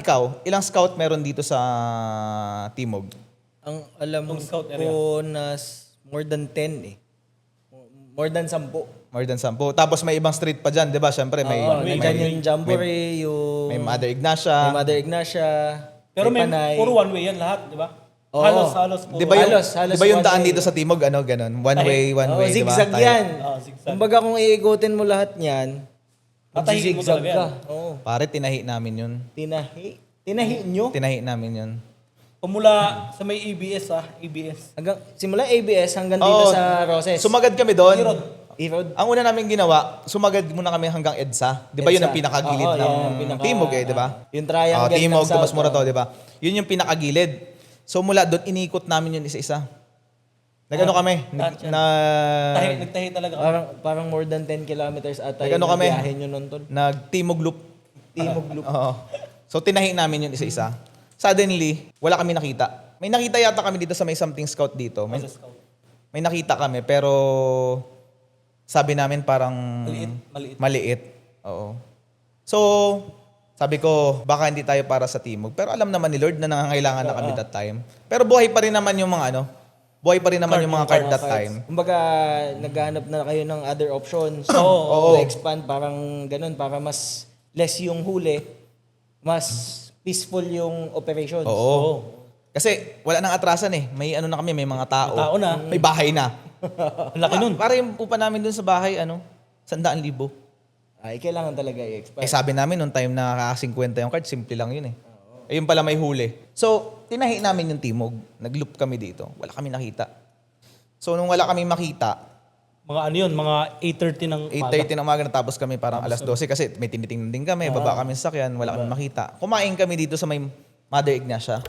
Ikaw, ilang scout meron dito sa Timog? Ang alam Itong scout area. ko na more than 10 eh. More than 10. More than 10. Tapos may ibang street pa dyan, di ba? Siyempre, may, Oo, may, nandyan yung Jamboree, yung may Mother Ignacia. may Mother Ignacia, Pero may Panay. puro one way yan lahat, di ba? Oo. Halos puro. Di ba yung, Halos di ba yung one daan way. dito sa Timog, ano, ganun? One way, Oo, di ba? zigzag Tayo. yan. Zigzag. Kumbaga kung iigutin mo lahat yan, Tatahiin mo zigzag talaga ka. yan. Oo. Pare, tinahi namin yun. Tinahi nyo? Tinahi namin yun. Pumula sa may ABS ABS. Hanggang, simula ABS hanggang dito Oo. sa Roses. Sumagad kami doon. E-road. Ang una namin ginawa, sumagad muna kami hanggang EDSA. Di ba yun ang EDSA. pinakagilid Oo, ng yan ang pinaka- Timog di ba? Yung triangle Timog, ng South, Tomas Morato, oo. di ba? Yun yung pinakagilid. So mula doon, inikot namin yun isa-isa. Nagano kami? Nagtahi talaga. Parang more than 10 kilometers ata Nag-ano kami? biyahe nyo nun, tol. Nag-Timog Loop. Timog Loop. Oo. So tinahi namin yun isa-isa. Suddenly, wala kami nakita. May nakita yata kami dito sa may something scout dito. May nakita kami pero sabi namin parang maliit. Oo. So, sabi ko, baka hindi tayo para sa Timog. Pero alam naman ni Lord na nangangailangan na kami that time. Pero buhay pa rin naman yung mga buhay pa rin naman yung mga card that time. Kumbaga, naghahanap na kayo ng other options. Oo. To expand, parang ganun, para mas less yung huli, mas peaceful yung operations. Oo. Kasi wala nang atrasan eh. May ano na kami, may mga tao. May tao na. May bahay na. Laki nun. Para yung upa namin dun sa bahay, 100,000. Ay, kailangan talaga i-expand. Eh sabi namin nung time na kaka-50 yung card, simple lang yun eh. Ayun pala may huli. So, tinahi namin yung Timog. Nag-loop kami dito. Wala kami nakita. So, nung wala kami makita, Mga ano yun, mga 8:30 ng 8:30 ng umaga natapos kami parang alas 12 kasi may tinitingnan din kami, baba kami sa sakyan, wala kami makita. Kumain kami dito sa may Mother Ignacia.